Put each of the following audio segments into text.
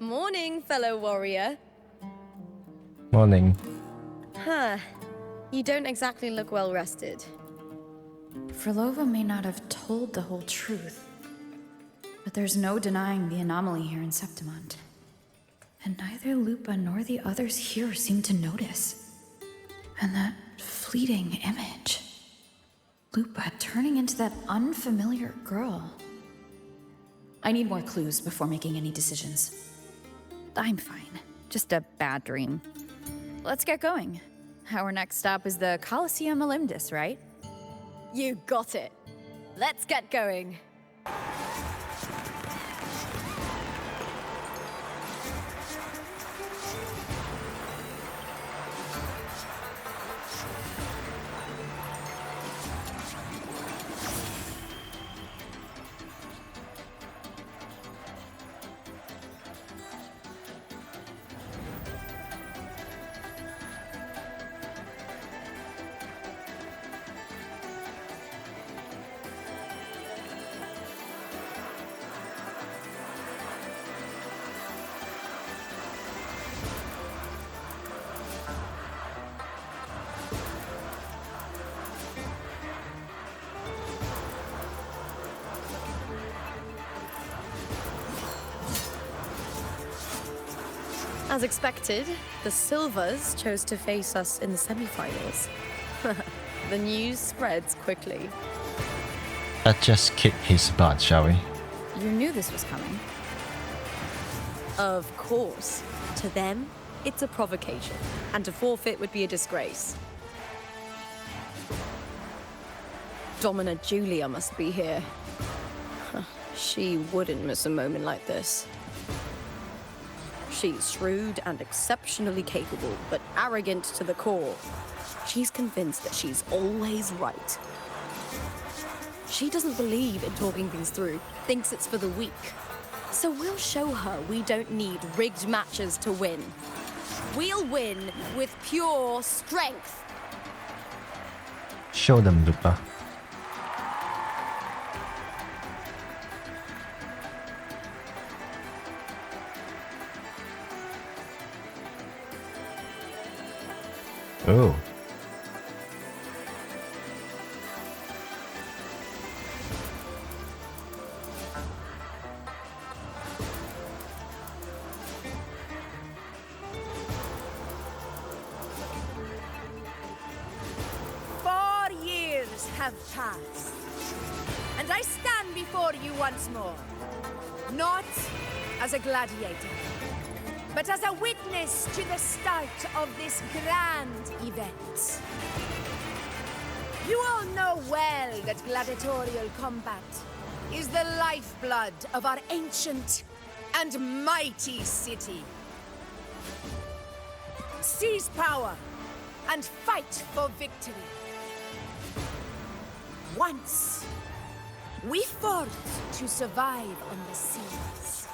Morning, fellow warrior. Morning. Huh. You don't exactly look well rested. Frolova may not have told the whole truth, but there's no denying the anomaly here in Septimont. And neither Lupa nor the others here seem to notice. And that fleeting image. Lupa turning into that unfamiliar girl. I need more clues before making any decisions. I'm fine. Just a bad dream. Let's get going. Our next stop is the Colosseum Olympus, right? You got it. Let's get going. As expected, the Silvers chose to face us in the semifinals. The news spreads quickly. Let's just kick his butt, shall we? You knew this was coming. Of course. To them, it's a provocation, and to forfeit would be a disgrace. Domina Julia must be here. She wouldn't miss a moment like this. She's shrewd and exceptionally capable, but arrogant to the core. She's convinced that she's always right. She doesn't believe in talking things through, thinks it's for the weak. So we'll show her we don't need rigged matches to win. We'll win with pure strength. Show them, Lupa. Oh. Have passed, and I stand before you once more, not as a gladiator, but as a witness to the start of this grand event. You all know well that gladiatorial combat is the lifeblood of our ancient and mighty city. Seize power and fight for victory. Once, we fought to survive on the seas.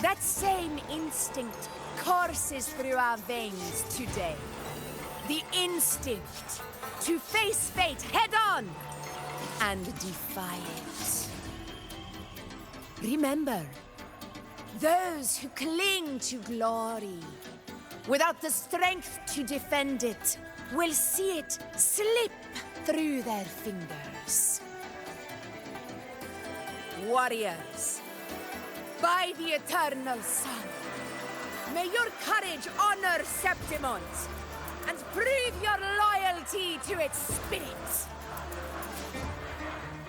That same instinct courses through our veins today. The instinct to face fate head-on and defy it. Remember, those who cling to glory without the strength to defend it will see it slip through their fingers. Warriors, by the eternal sun, may your courage honor Septimont and prove your loyalty to its spirit.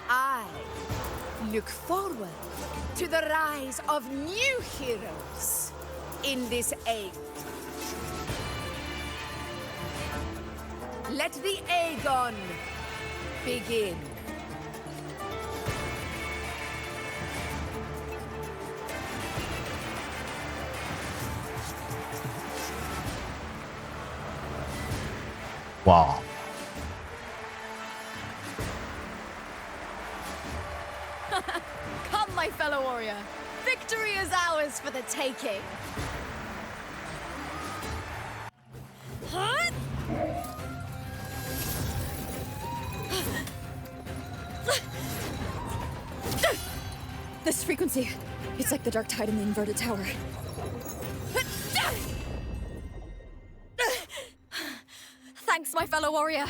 I look forward to the rise of new heroes in this age. Let the Aegon begin. Wow. Come, my fellow warrior. Victory is ours for the taking. Huh? This frequency, it's like the dark tide in the inverted tower. Thanks, my fellow warrior.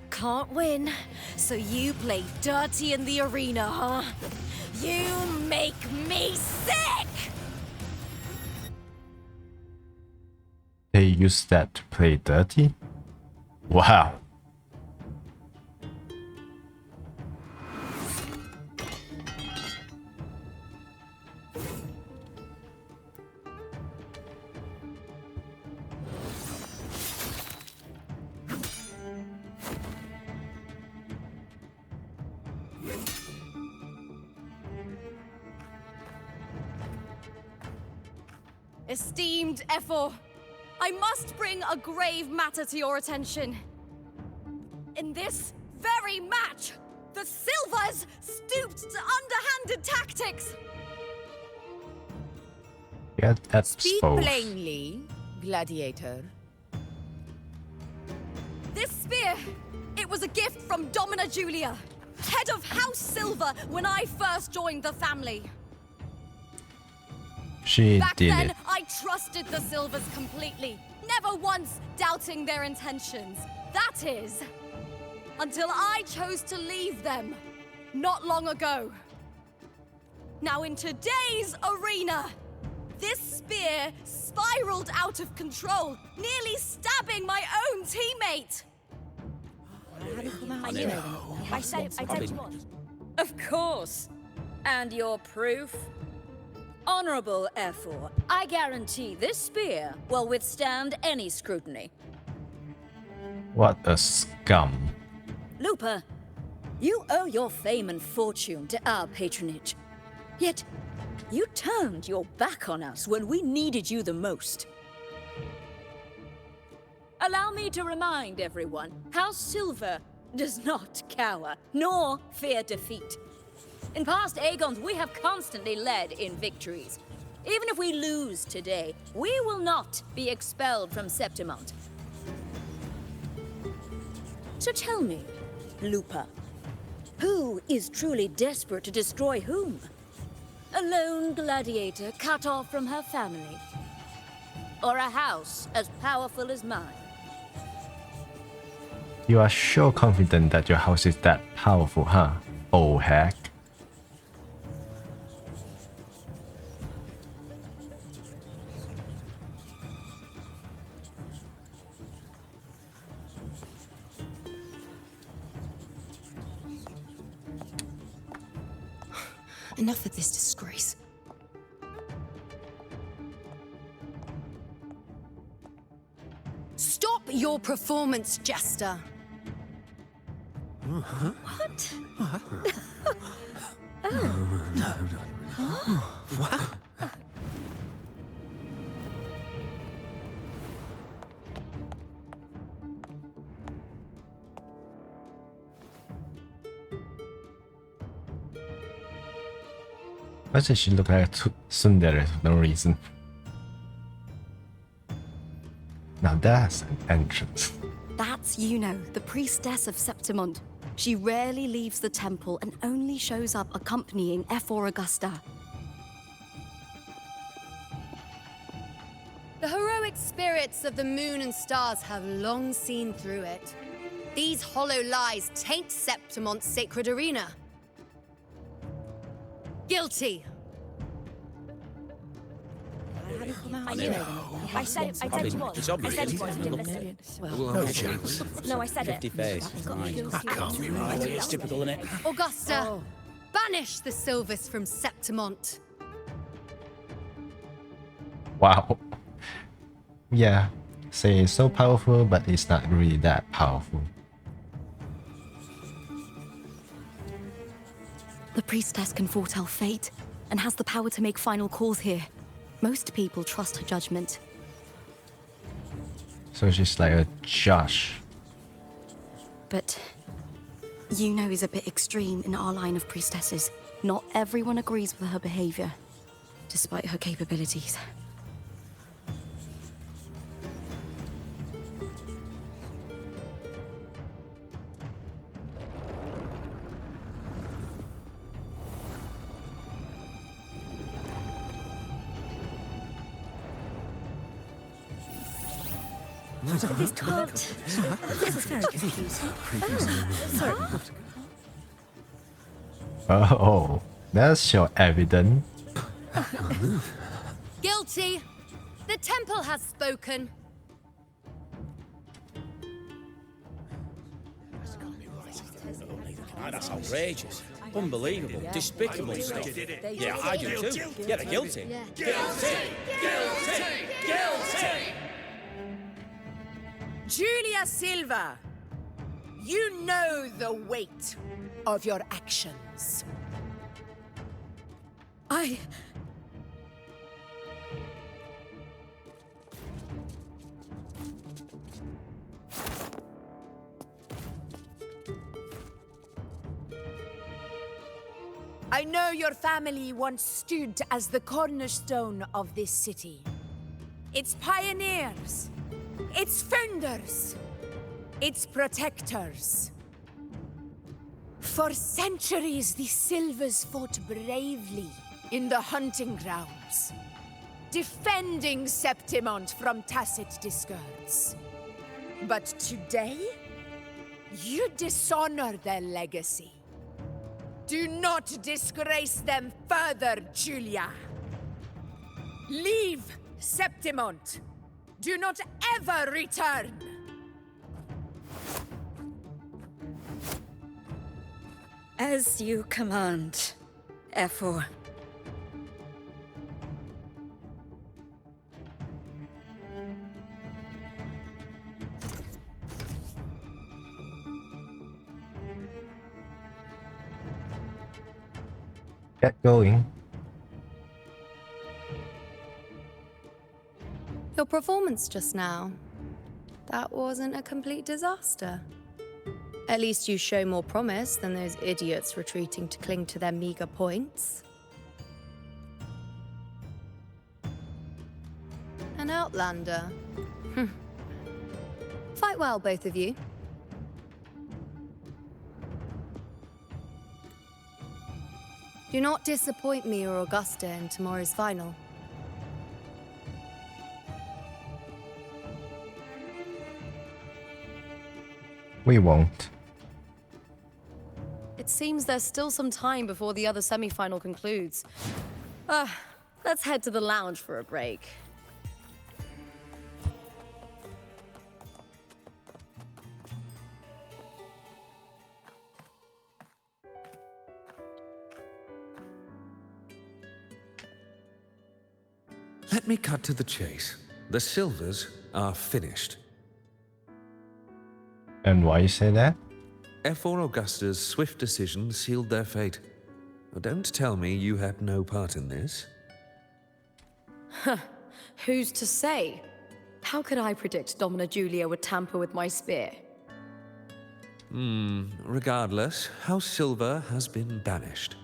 Can't win, so you play dirty in the arena, huh? You make me sick! They use that to play dirty? Wow. Esteemed Ephor, I must bring a grave matter to your attention. In this very match, the Silvers stooped to underhanded tactics. Yeah, that's Speak both. plainly, gladiator. This spear, it was a gift from Domina Julia, head of House Silver when I first joined the family. She Back did then, it. I trusted the Silvers completely, never once doubting their intentions. That is, until I chose to leave them, not long ago. Now in today's arena, this spear spiraled out of control, nearly stabbing my own teammate. I knew it. I said you what? Of course. And your proof? Honorable Ephor, I guarantee this spear will withstand any scrutiny. What a scum. Lupa, you owe your fame and fortune to our patronage. Yet, you turned your back on us when we needed you the most. Allow me to remind everyone, House Silver does not cower, nor fear defeat. In past Aegons, we have constantly led in victories. Even if we lose today, we will not be expelled from Septimont. So tell me, Lupa, who is truly desperate to destroy whom? A lone gladiator cut off from her family? Or a house as powerful as mine? You are so confident that your house is that powerful, huh? Old hack. Enough of this disgrace. Stop your performance, Jester. What? Why does she look like a tsundere for no reason? Now that's an entrance. That's Yuno, the priestess of Septimont. She rarely leaves the temple and only shows up accompanying Ephor Augusta. The heroic spirits of the moon and stars have long seen through it. These hollow lies taint Septimont's sacred arena. Guilty. I knew it. I said you what? It's I obvious. said you what? You didn't listen. No chance. No, I said it. 50 face. That Can't be right. It's typical, isn't it? Augusta, banish the Silvers from Septimont. Wow. Yeah, say it's so powerful, but it's not really that powerful. The priestess can foretell fate and has the power to make final calls here. Most people trust her judgment. So she's like a judge. But Yuno is a bit extreme in our line of priestesses. Not everyone agrees with her behavior, despite her capabilities. This can't. This is very confusing. Sorry. Oh, that's your evidence. Guilty! The temple has spoken. That's outrageous. Unbelievable. Despicable stuff. Yeah, I do too. Yeah, they're guilty. Guilty! Julia Silva, you know the weight of your actions. I know your family once stood as the cornerstone of this city. Its pioneers, its founders, its protectors. For centuries, the Silvers fought bravely in the hunting grounds, defending Septimont from tacit discards. But today, you dishonor their legacy. Do not disgrace them further, Julia. Leave Septimont. Do not ever return. As you command, F4. Get going. Your performance just now. That wasn't a complete disaster. At least you show more promise than those idiots retreating to cling to their meager points. An outlander. Fight well, both of you. Do not disappoint me or Augusta in tomorrow's final. We won't. It seems there's still some time before the other semi-final concludes. Let's head to the lounge for a break. Let me cut to the chase. The Silvers are finished. And why you say that? F4 Augusta's swift decision sealed their fate. Don't tell me you had no part in this. Who's to say? How could I predict Domina Julia would tamper with my spear? Regardless, House Silver has been banished.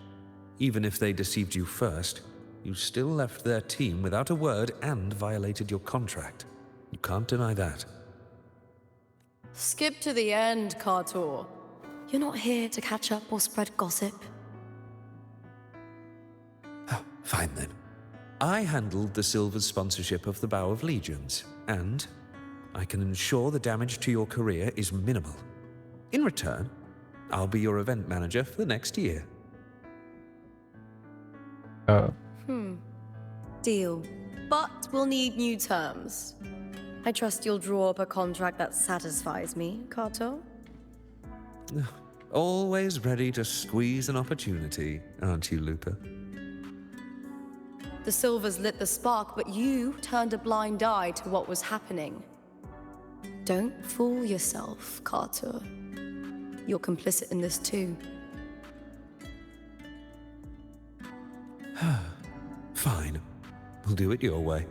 Even if they deceived you first, you still left their team without a word and violated your contract. You can't deny that. Skip to the end, Cartor. You're not here to catch up or spread gossip. Fine then. I handled the Silver's sponsorship of the Bow of Legions, and I can ensure the damage to your career is minimal. In return, I'll be your event manager for the next year. Deal. But we'll need new terms. I trust you'll draw up a contract that satisfies me, Carto. Always ready to squeeze an opportunity, aren't you, Lupa? The Silvers lit the spark, but you turned a blind eye to what was happening. Don't fool yourself, Carter. You're complicit in this too. Fine. We'll do it your way.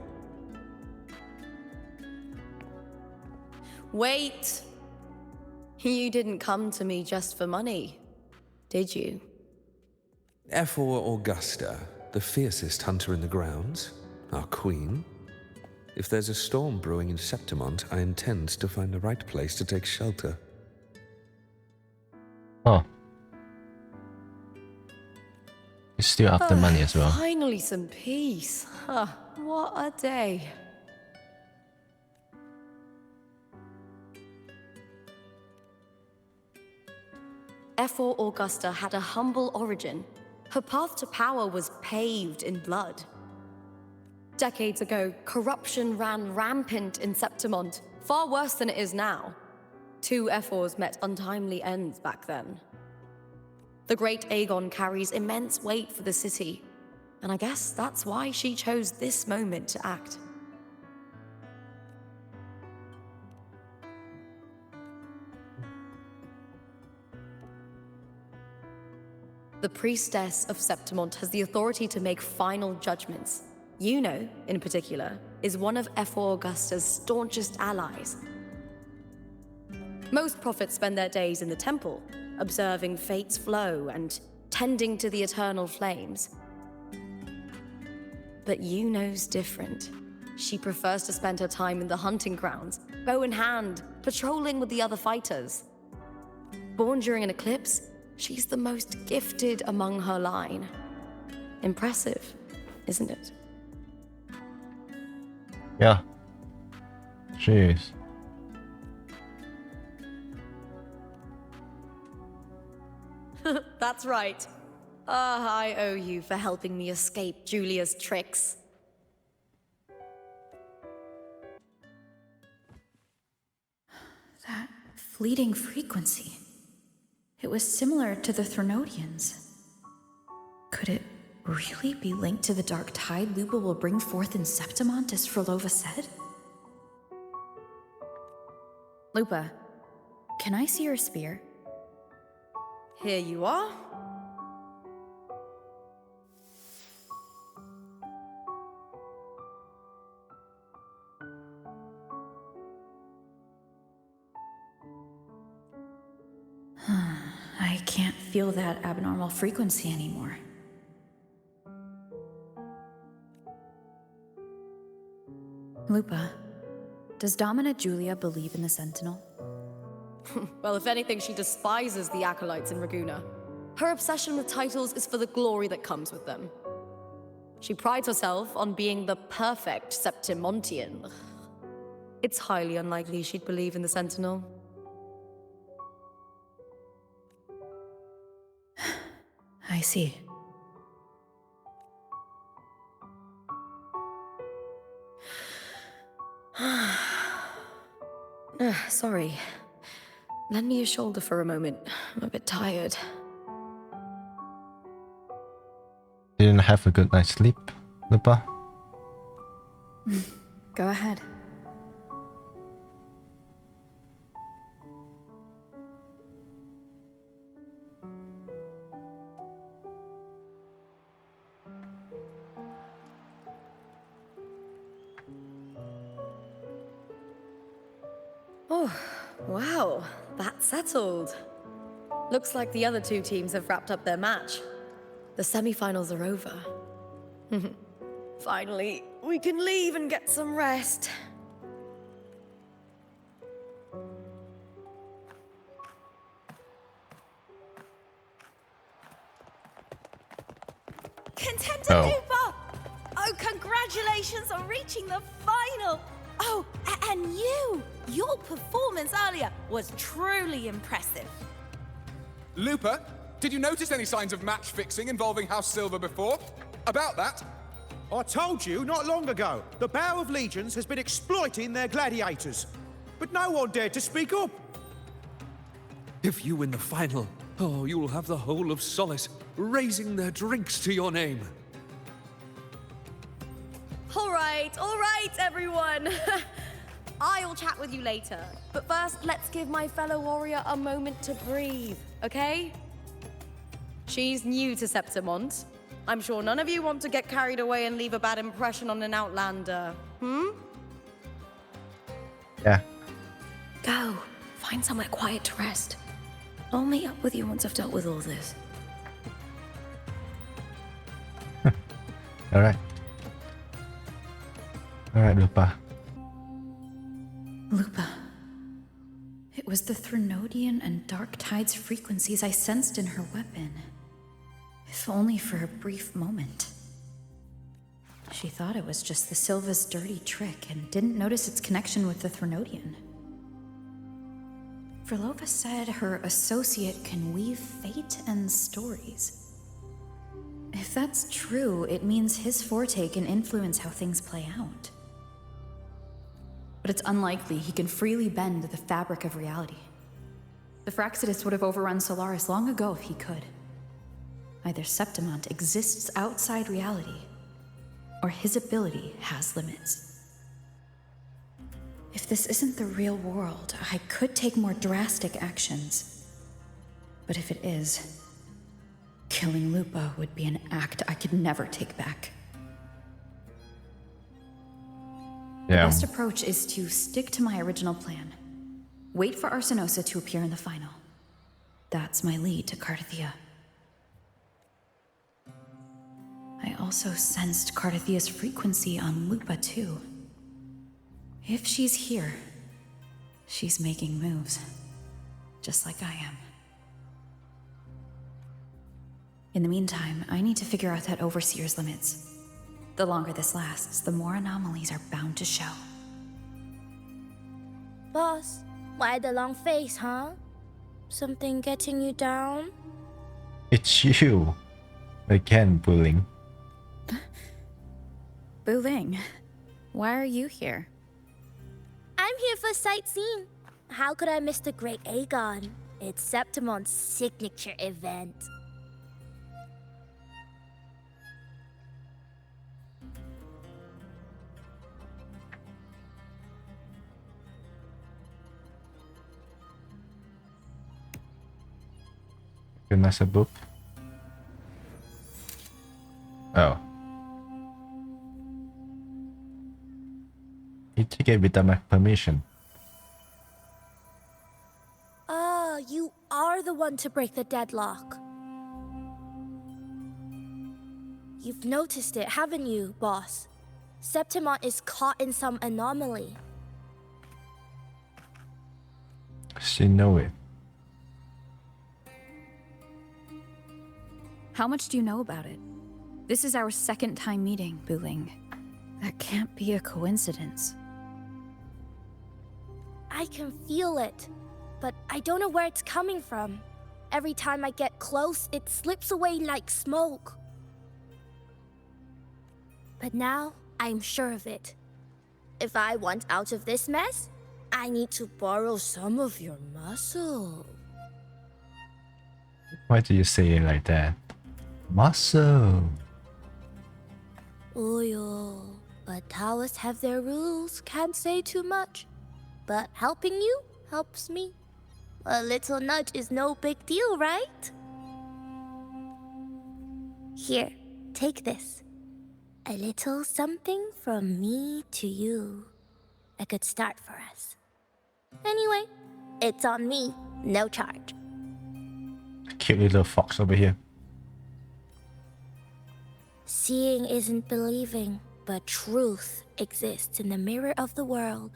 Wait! You didn't come to me just for money, did you? F4 Augusta, the fiercest hunter in the grounds, our queen. If there's a storm brewing in Septimont, I intend to find the right place to take shelter. Oh. It's still after money as well. Finally some peace. What a day. F4 Augusta had a humble origin. Her path to power was paved in blood. Decades ago, corruption ran rampant in Septimont, far worse than it is now. 2 F4s met untimely ends back then. The great Aegon carries immense weight for the city, and I guess that's why she chose this moment to act. The priestess of Septimont has the authority to make final judgments. Yuno, in particular, is one of F4 Augusta's staunchest allies. Most prophets spend their days in the temple, observing fate's flow and tending to the eternal flames. But Yuno's different. She prefers to spend her time in the hunting grounds, bow in hand, patrolling with the other fighters. Born during an eclipse, she's the most gifted among her line. Impressive, isn't it? Yeah. She is. That's right. I owe you for helping me escape Julia's tricks. That fleeting frequency. It was similar to the Threnodians. Could it really be linked to the dark tide Lupa will bring forth in Septimont, as Frolova said? Lupa, can I see your spear? Here you are. I can't feel that abnormal frequency anymore. Lupa, does Domina Julia believe in the Sentinel? Well, if anything, she despises the acolytes in Raguna. Her obsession with titles is for the glory that comes with them. She prides herself on being the perfect Septimontian. It's highly unlikely she'd believe in the Sentinel. I see. Sorry. Lend me your shoulder for a moment. I'm a bit tired. Didn't have a good night's sleep, Lupa? Go ahead. Oh, wow. That's settled. Looks like the other 2 teams have wrapped up their match. The semi-finals are over. Finally, we can leave and get some rest. Contender Oh. Lupa! Oh, congratulations on reaching the final! Oh, and your performance earlier was truly impressive. Lupa, did you notice any signs of match fixing involving House Silver before? About that? I told you not long ago, the Bow of Legions has been exploiting their gladiators. But no one dared to speak up. If you win the final, oh, you'll have the whole of Solace raising their drinks to your name. All right, everyone. I'll chat with you later. But first, let's give my fellow warrior a moment to breathe, okay? She's new to Septimont. I'm sure none of you want to get carried away and leave a bad impression on an outlander. Yeah. Go. Find somewhere quiet to rest. I'll meet up with you once I've dealt with all this. Alright. Alright, Lupa. Lupa. It was the Threnodian and Dark Tide's frequencies I sensed in her weapon. If only for a brief moment. She thought it was just the Silva's dirty trick and didn't notice its connection with the Threnodian. Frolova said her associate can weave fate and stories. If that's true, it means his forte can influence how things play out. But it's unlikely he can freely bend the fabric of reality. The Fraxidus would have overrun Solaris long ago if he could. Either Septimont exists outside reality, or his ability has limits. If this isn't the real world, I could take more drastic actions. But if it is, killing Lupa would be an act I could never take back. The Yeah. best approach is to stick to my original plan. Wait for Arsenosa to appear in the final. That's my lead to Cardathia. I also sensed Cardathia's frequency on Lupa too. If she's here, she's making moves, just like I am. In the meantime, I need to figure out that Overseer's limits. The longer this lasts, the more anomalies are bound to show. Boss, why the long face, huh? Something getting you down? It's you. Again, bullying. Buling, why are you here? I'm here for sightseeing. How could I miss the Great Aegon? It's Septimon's signature event. Goodness, a book. Oh. He took it without my permission. Ah, you are the one to break the deadlock. You've noticed it, haven't you, boss? Septimont is caught in some anomaly. She know it. How much do you know about it? This is our second time meeting, Buling. That can't be a coincidence. I can feel it, but I don't know where it's coming from. Every time I get close, it slips away like smoke. But now, I'm sure of it. If I want out of this mess, I need to borrow some of your muscle. Why do you say it like that? Muscle. Oil. But Taoists have their rules, can't say too much. But helping you helps me. A little nudge is no big deal, right? Here, take this. A little something from me to you. A good start for us. Anyway, it's on me, no charge. Cute little fox over here. Seeing isn't believing, but truth exists in the mirror of the world.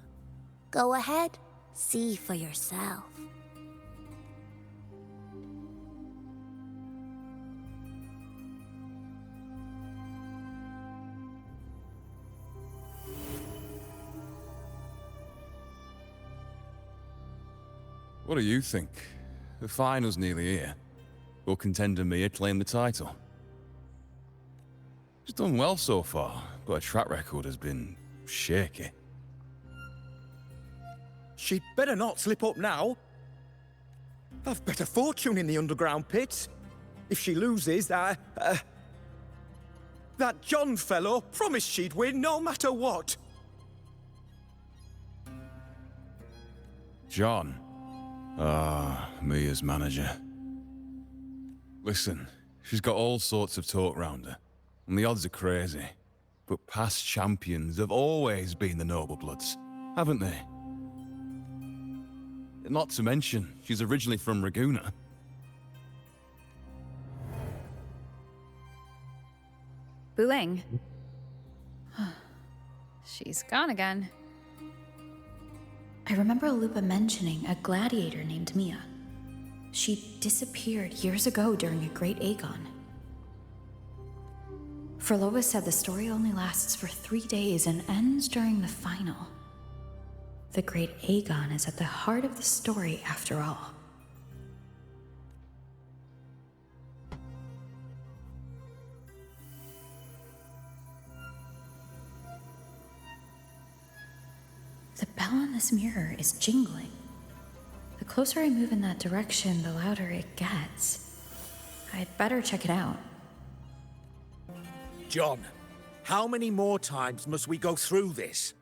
Go ahead, see for yourself. What do you think? The final's nearly here. Will contender Mia claim the title? She's done well so far, but her track record has been shaky. She'd better not slip up now. I've bet a fortune in the underground pits. If she loses, that John fellow promised she'd win no matter what. John? Ah, Mia's manager. Listen, she's got all sorts of talk round her, and the odds are crazy. But past champions have always been the noble bloods, haven't they? Not to mention, she's originally from Raguna. Buling. She's gone again. I remember Lupa mentioning a gladiator named Mia. She disappeared years ago during a great Aegon. Frolova said the story only lasts for 3 days and ends during the final. The great Aegon is at the heart of the story after all. The bell on this mirror is jingling. The closer I move in that direction, the louder it gets. I'd better check it out. John, how many more times must we go through this?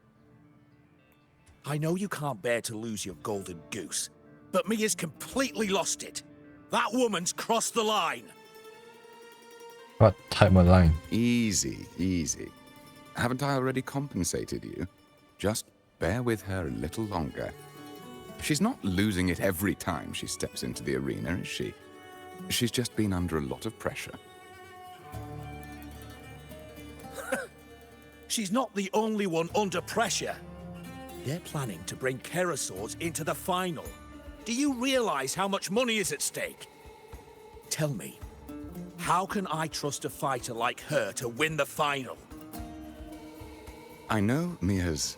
I know you can't bear to lose your golden goose, but Mia's completely lost it. That woman's crossed the line. What type of line? Easy, easy. Haven't I already compensated you? Just bear with her a little longer. She's not losing it every time she steps into the arena, is she? She's just been under a lot of pressure. She's not the only one under pressure. They're planning to bring Kerasaurs into the final. Do you realize how much money is at stake? Tell me, how can I trust a fighter like her to win the final? I know Mia's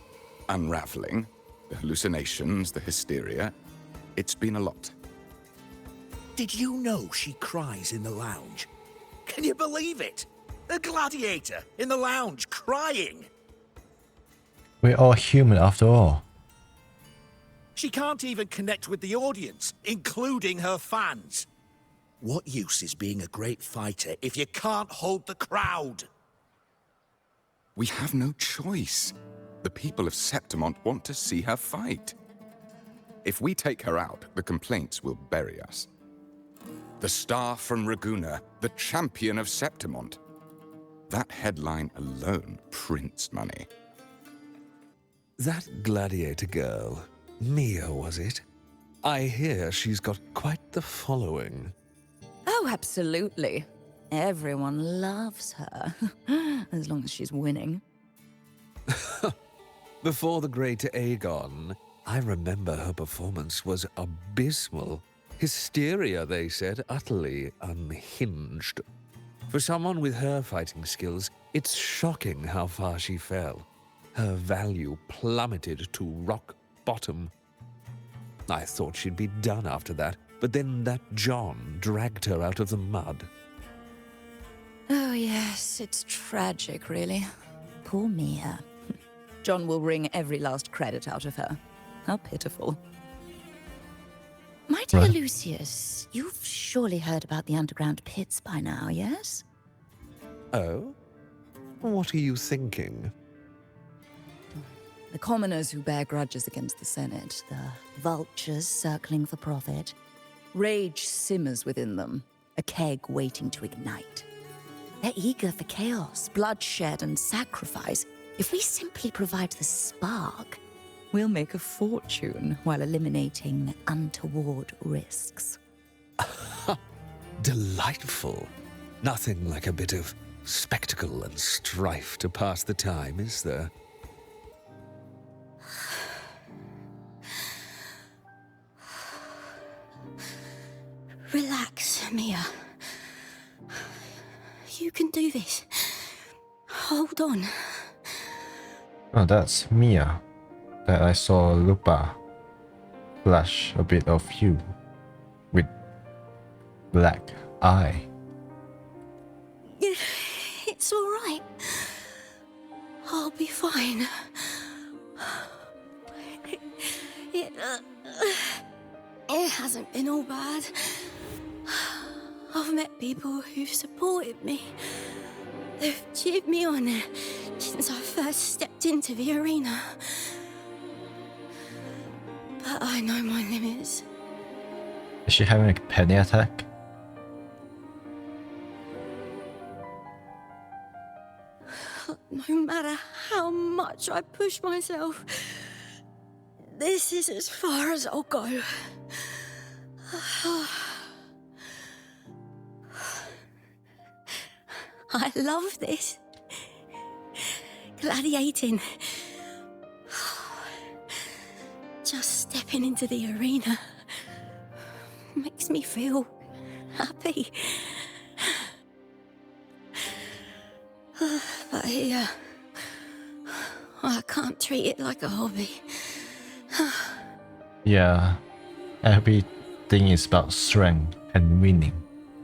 unraveling, the hallucinations, the hysteria. It's been a lot. Did you know she cries in the lounge? Can you believe it? A gladiator in the lounge crying. We're all human after all. She can't even connect with the audience, including her fans. What use is being a great fighter if you can't hold the crowd? We have no choice. The people of Septimont want to see her fight. If we take her out, the complaints will bury us. The star from Raguna, the champion of Septimont. That headline alone prints money. That gladiator girl, Mia, was it? I hear she's got quite the following. Oh, absolutely. Everyone loves her, as long as she's winning. Before the great Aegon, I remember her performance was abysmal. Hysteria, they said, utterly unhinged. For someone with her fighting skills, it's shocking how far she fell. Her value plummeted to rock bottom. I thought she'd be done after that, but then that John dragged her out of the mud. Oh, yes, it's tragic, really. Poor Mia. John will wring every last credit out of her. How pitiful. My dear Lucius, you've surely heard about the underground pits by now, yes? Oh? What are you thinking? The commoners who bear grudges against the Senate, the vultures circling for profit. Rage simmers within them, a keg waiting to ignite. They're eager for chaos, bloodshed, and sacrifice. If we simply provide the spark, we'll make a fortune while eliminating untoward risks. Delightful. Nothing like a bit of spectacle and strife to pass the time, is there? Relax, Mia. You can do this. Hold on. Oh, that's Mia. That I saw Lupa flash a bit of hue with black eye. It's all right. I'll be fine. It hasn't been all bad. I've met people who've supported me. They've cheered me on since I first stepped into the arena. But I know my limits. Is she having a panic attack? No matter how much I push myself, this is as far as I'll go. I love this. Gladiating. Just stepping into the arena makes me feel happy. But here, I can't treat it like a hobby. Yeah, everything is about strength and winning,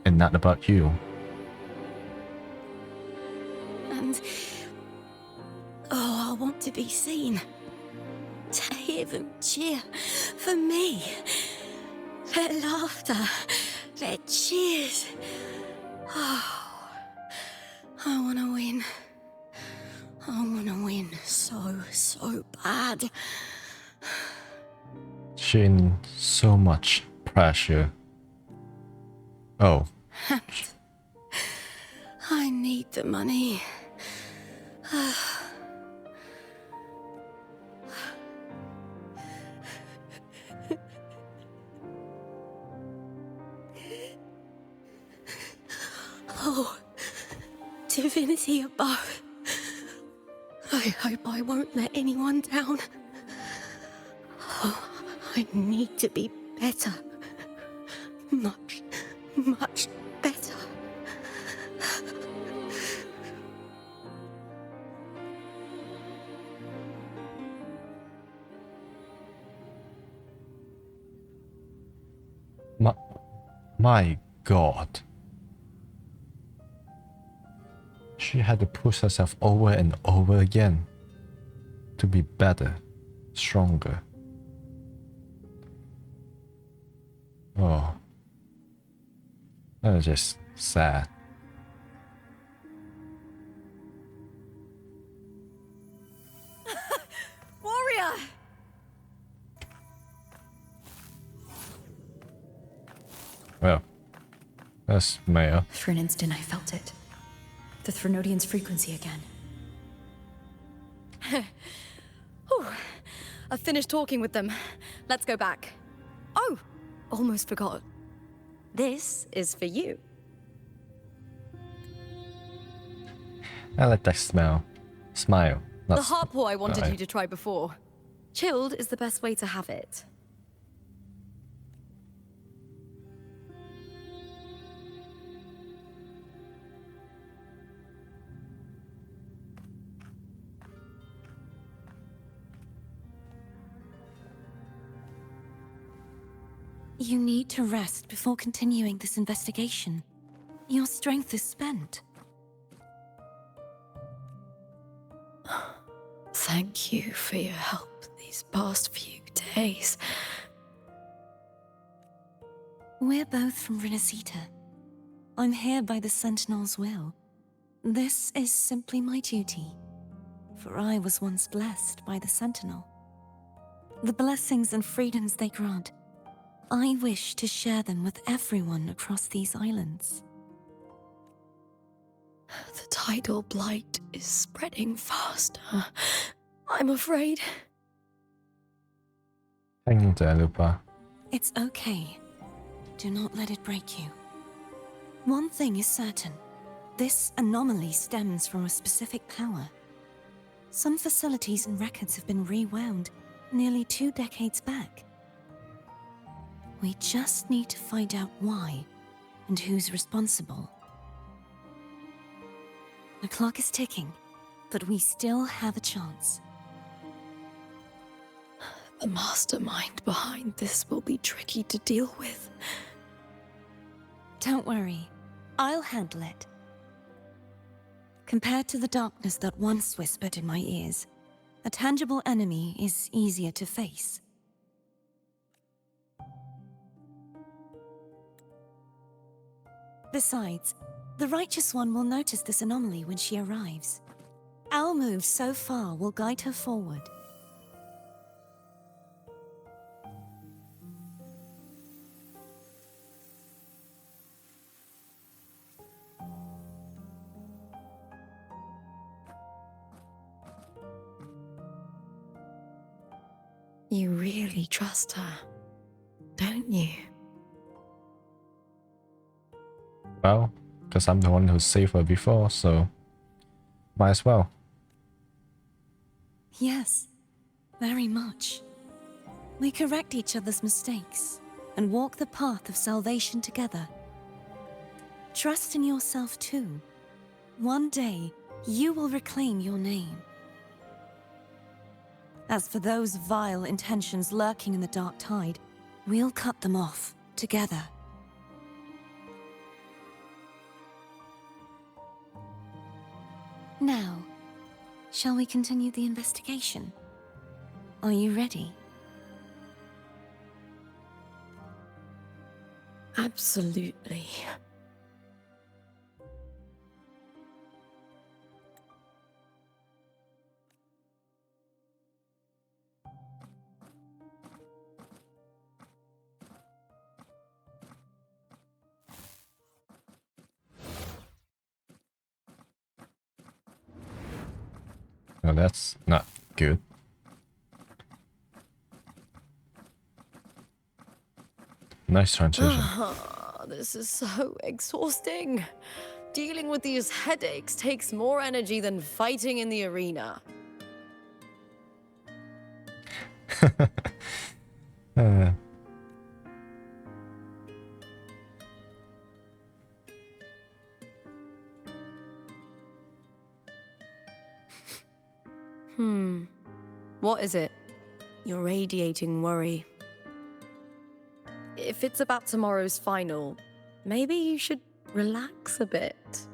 and not about you. And oh, I want to be seen. To hear them cheer for me. Their laughter, their cheers. Oh, I want to win. I want to win so bad. She in so much pressure. Oh. I need the money. Oh, divinity above. I hope I won't let anyone down. Oh, I need to be better. Much better. My God. She had to push herself over and over again to be better, stronger. Oh. That was just sad. Warrior! Well, that's Maya. For an instant, I felt it. The Threnodian's frequency again. Whew. I've finished talking with them. Let's go back. Oh, almost forgot. This is for you. I like that smell. Smile. The harpor I wanted you to try before. Chilled is the best way to have it. You need to rest before continuing this investigation. Your strength is spent. Thank you for your help these past few days. We're both from Renacita. I'm here by the Sentinel's will. This is simply my duty, for I was once blessed by the Sentinel. The blessings and freedoms they grant, I wish to share them with everyone across these islands. The tidal blight is spreading faster. I'm afraid. It's okay. Do not let it break you. One thing is certain. This anomaly stems from a specific power. Some facilities and records have been rewound nearly 2 decades back. We just need to find out why and who's responsible. The clock is ticking, but we still have a chance. The mastermind behind this will be tricky to deal with. Don't worry, I'll handle it. Compared to the darkness that once whispered in my ears, a tangible enemy is easier to face. Besides, the Righteous One will notice this anomaly when she arrives. Our moves so far will guide her forward. You really trust her, don't you? Well, because I'm the one who saved her before, so might as well. Yes, very much. We correct each other's mistakes and walk the path of salvation together. Trust in yourself too. One day, you will reclaim your name. As for those vile intentions lurking in the dark tide, we'll cut them off, together. Now, shall we continue the investigation? Are you ready? Absolutely. No, that's not good. Nice transition. This is so exhausting. Dealing with these headaches takes more energy than fighting in the arena. What is it? You're radiating worry. If it's about tomorrow's final, maybe you should relax a bit.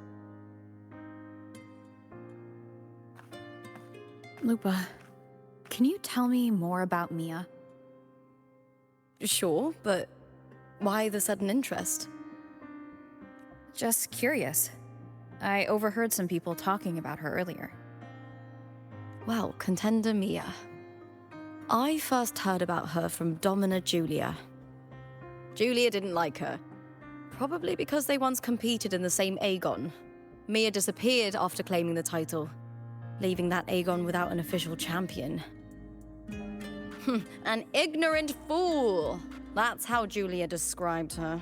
Lupa, can you tell me more about Mia? Sure, but why the sudden interest? Just curious. I overheard some people talking about her earlier. Well, contender Mia. I first heard about her from Domina Julia. Julia didn't like her. Probably because they once competed in the same Aegon. Mia disappeared after claiming the title, leaving that Aegon without an official champion. An ignorant fool! That's how Julia described her.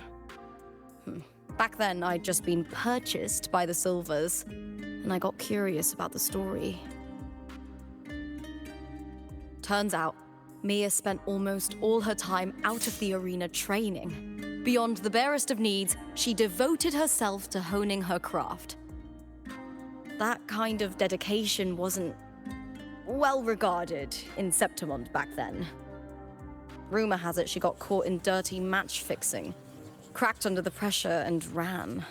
Back then, I'd just been purchased by the Silvers, and I got curious about the story. Turns out, Mia spent almost all her time out of the arena training. Beyond the barest of needs, she devoted herself to honing her craft. That kind of dedication wasn't well regarded in Septimont back then. Rumor has it she got caught in dirty match fixing, cracked under the pressure, and ran.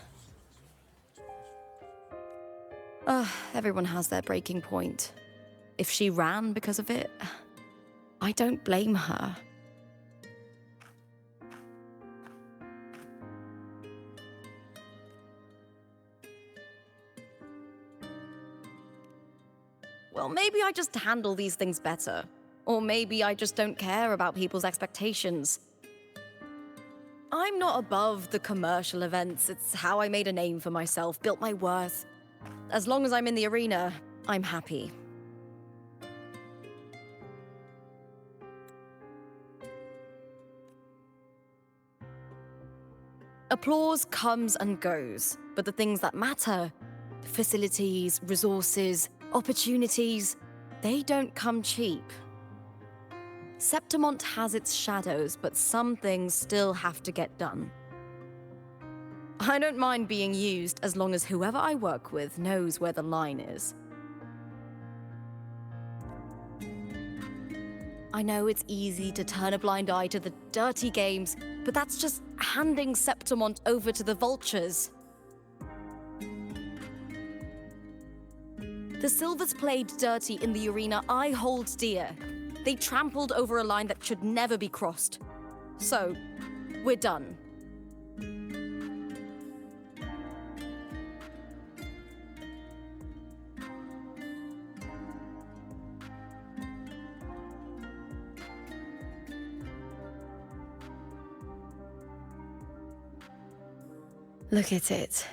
Everyone has their breaking point. If she ran because of it, I don't blame her. Well, maybe I just handle these things better. Or maybe I just don't care about people's expectations. I'm not above the commercial events. It's how I made a name for myself, built my worth. As long as I'm in the arena, I'm happy. Applause comes and goes, but the things that matter, facilities, resources, opportunities, they don't come cheap. Septimont has its shadows, but some things still have to get done. I don't mind being used as long as whoever I work with knows where the line is. I know it's easy to turn a blind eye to the dirty games, but that's just handing Septimont over to the vultures. The Silvers played dirty in the arena I hold dear. They trampled over a line that should never be crossed. So, we're done. Look at it.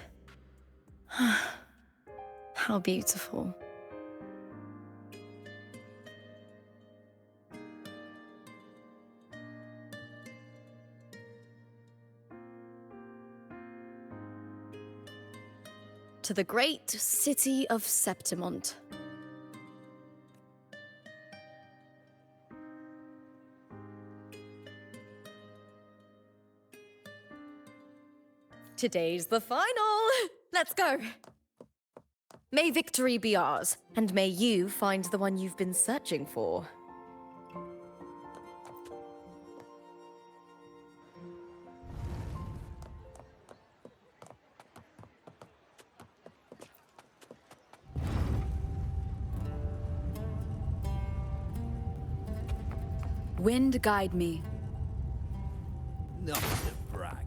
How beautiful. To the great city of Septimont. Today's the final! Let's go! May victory be ours, and may you find the one you've been searching for. Wind guide me. Not to brag.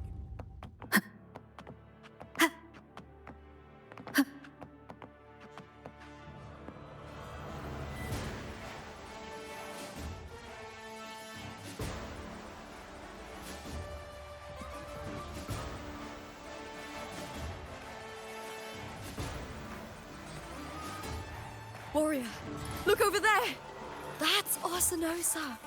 Warrior, look over there! That's Arsinosa!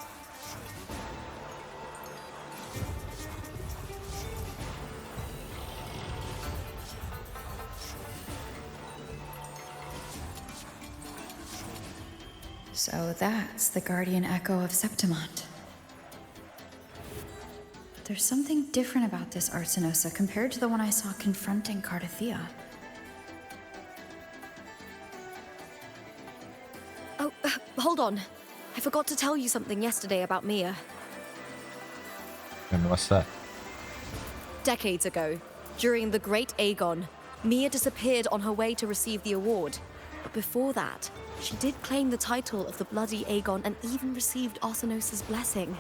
So that's the guardian echo of Septimont. But there's something different about this Arsinosa compared to the one I saw confronting Cardathea. Oh, hold on. I forgot to tell you something yesterday about Mia. And what's that? Decades ago, during the Great Aegon, Mia disappeared on her way to receive the award. But before that, she did claim the title of the Bloody Aegon and even received Arsinosa's blessing.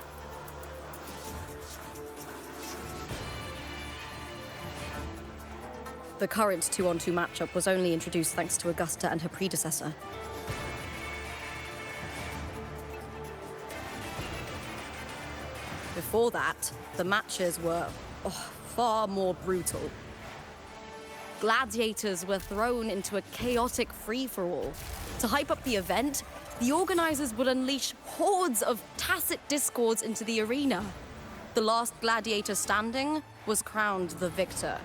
The current 2-on-2 matchup was only introduced thanks to Augusta and her predecessor. Before that, the matches were far more brutal. Gladiators were thrown into a chaotic free-for-all. To hype up the event, the organizers would unleash hordes of tacit discords into the arena. The last gladiator standing was crowned the victor.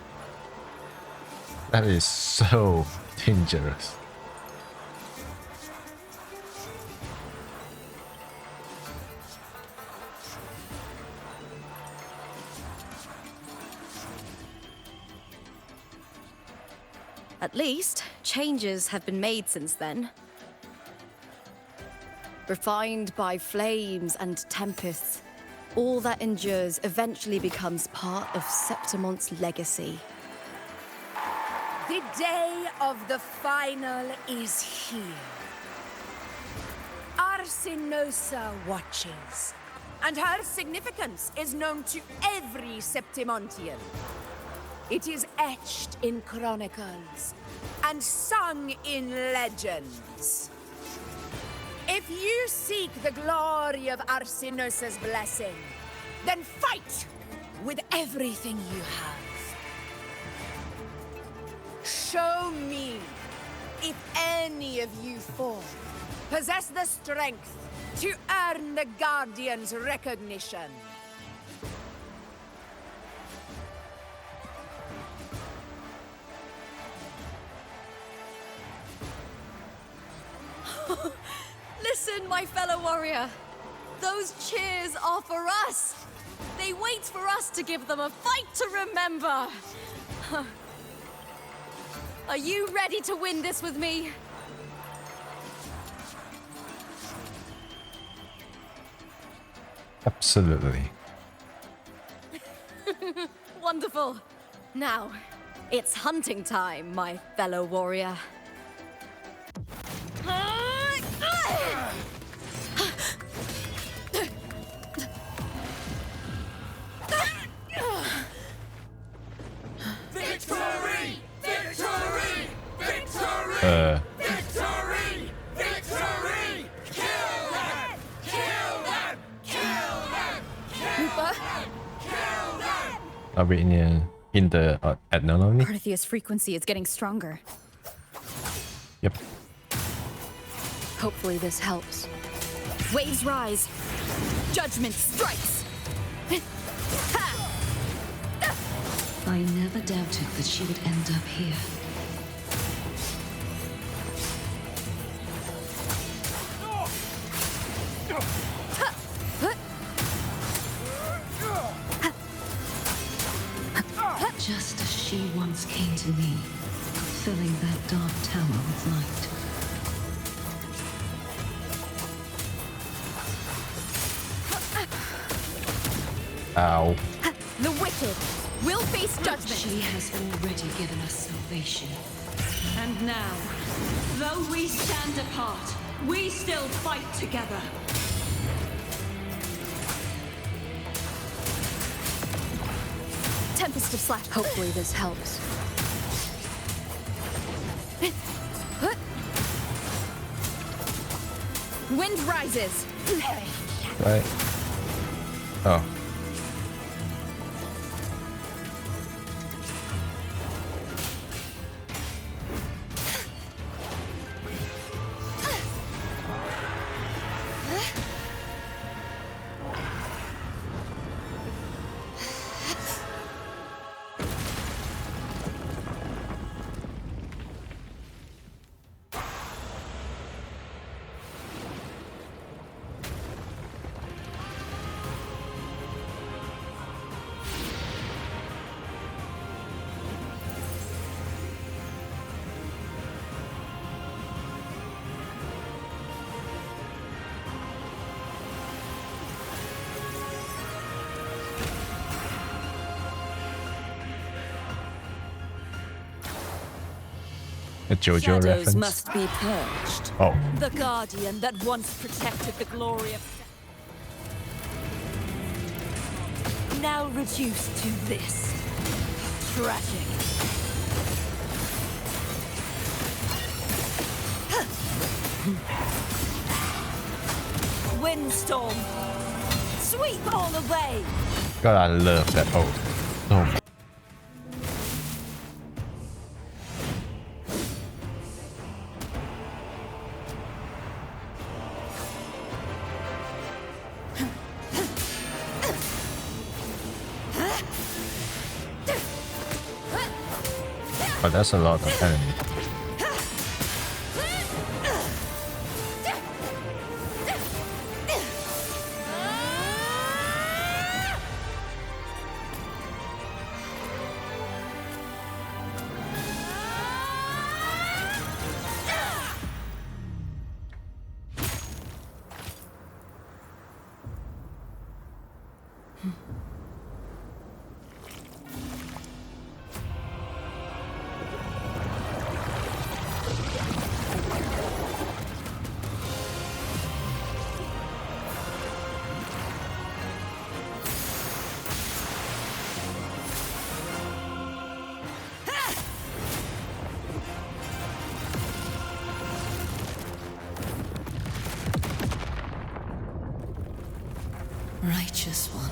That is so dangerous. At least, changes have been made since then. Refined by flames and tempests, all that endures eventually becomes part of Septimont's legacy. The day of the final is here. Arsinosa watches, and her significance is known to every Septimontian. It is etched in chronicles and sung in legends. If you seek the glory of Arsinosa's blessing, then fight with everything you have. Show me if any of you four possess the strength to earn the Guardian's recognition. Listen, my fellow warrior. Those cheers are for us. They wait for us to give them a fight to remember. Are you ready to win this with me? Absolutely. Wonderful. Now, it's hunting time, my fellow warrior. Victory! Victory! Victory! Victory! Victory! Kill them! Kill them! Kill them! Kill them! Are we in the Adnaloni? Cardathea's frequency is getting stronger. Yep. Hopefully this helps. Waves rise. Judgment strikes. I never doubted that she would end up here. Just as she once came to me, filling that dark tower with light. Ow. The wicked will face judgment. She has already given us salvation. And now, though we stand apart, we still fight together. Tempest of Slash. Hopefully this helps. Wind rises. Right. Oh. A JoJo Shadows reference. must be purged. Oh. The guardian that once protected the glory of... now reduced to this. Tragic. Windstorm. Sweep all away. God, I love that. Oh. Oh. But that's a lot of enemy. Righteous one,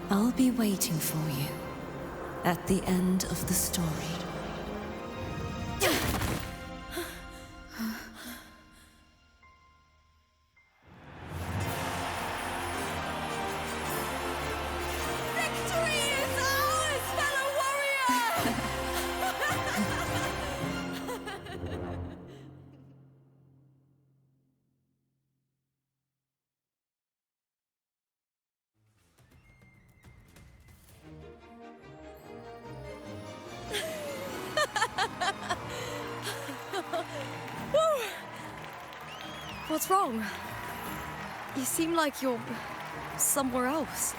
I'll be waiting for you at the end of the story. Victory is ours, fellow warrior! What's wrong? You seem like you're somewhere else.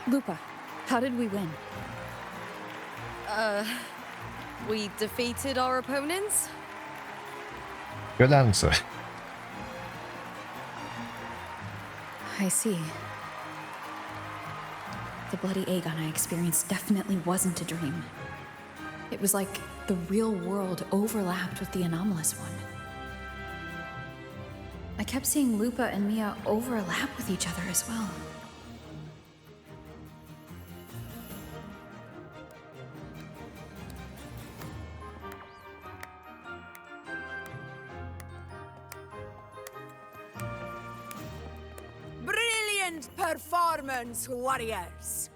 Lupa, how did we win? We defeated our opponents? Good answer. I see. The bloody Aegon I experienced definitely wasn't a dream. It was like the real world overlapped with the anomalous one. I kept seeing Lupa and Mia overlap with each other as well. Brilliant performance, warriors!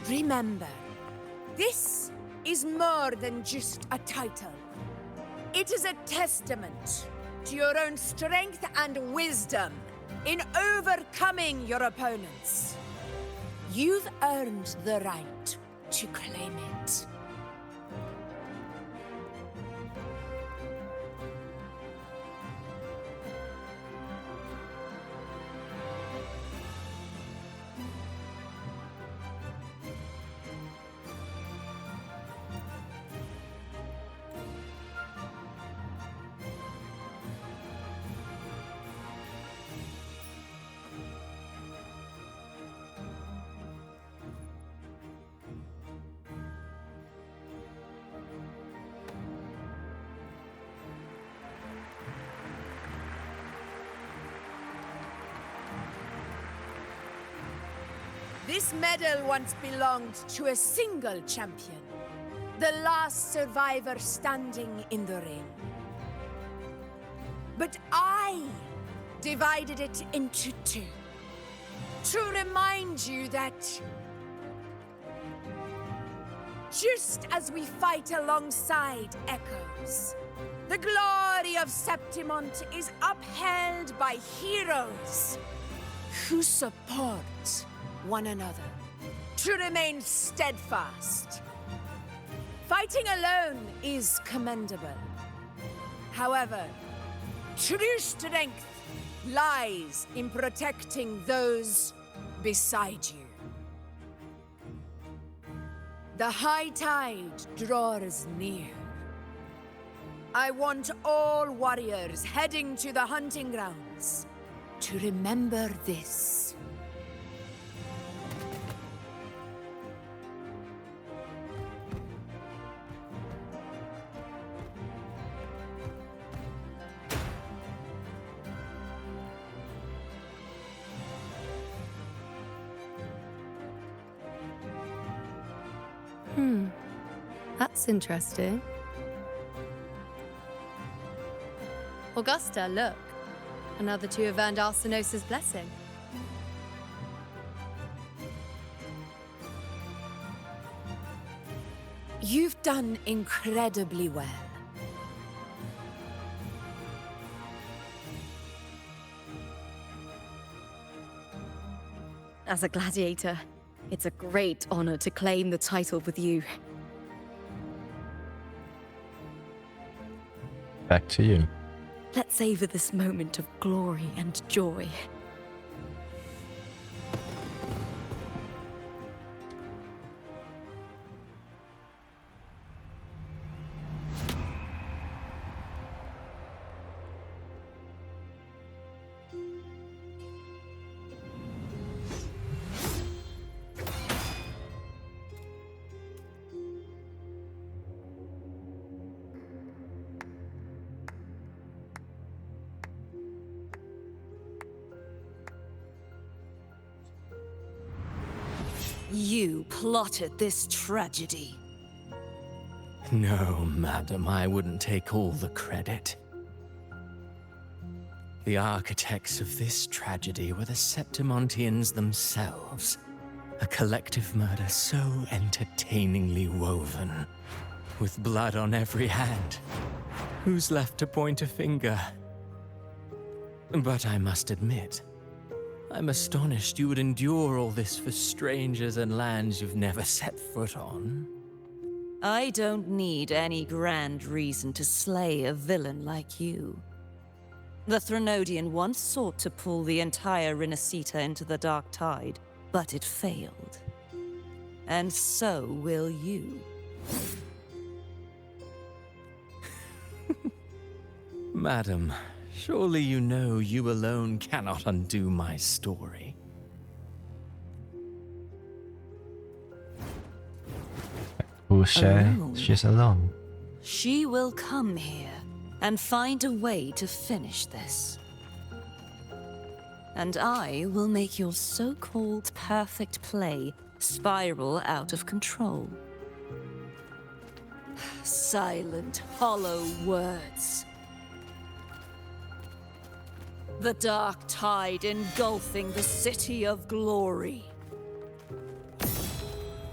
Remember, this is more than just a title. It is a testament to your own strength and wisdom in overcoming your opponents. You've earned the right to claim it. This medal once belonged to a single champion, the last survivor standing in the ring. But I divided it into two, to remind you that just as we fight alongside echoes, the glory of Septimont is upheld by heroes who support one another, to remain steadfast. Fighting alone is commendable. However, true strength lies in protecting those beside you. The high tide draws near. I want all warriors heading to the hunting grounds to remember this. That's interesting. Augusta, look. Another two have earned Arsenos's blessing. You've done incredibly well. As a gladiator, it's a great honor to claim the title with you. Back to you. Let's savor this moment of glory and joy. You plotted this tragedy. No, madam, I wouldn't take all the credit. The architects of this tragedy were the Septimontians themselves. A collective murder so entertainingly woven, with blood on every hand. Who's left to point a finger? But I must admit, I'm astonished you would endure all this for strangers and lands you've never set foot on. I don't need any grand reason to slay a villain like you. The Threnodian once sought to pull the entire Renacita into the Dark Tide, but it failed. And so will you. Madam, surely you know you alone cannot undo my story. Who say she's alone? She will come here and find a way to finish this. And I will make your so-called perfect play spiral out of control. Silent, hollow words. The dark tide engulfing the city of glory.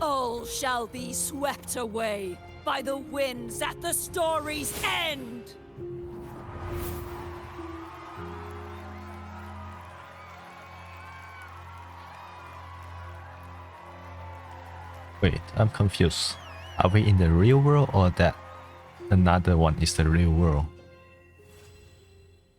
All shall be swept away by the winds at the story's end! Wait, I'm confused. Are we in the real world or that another one is the real world?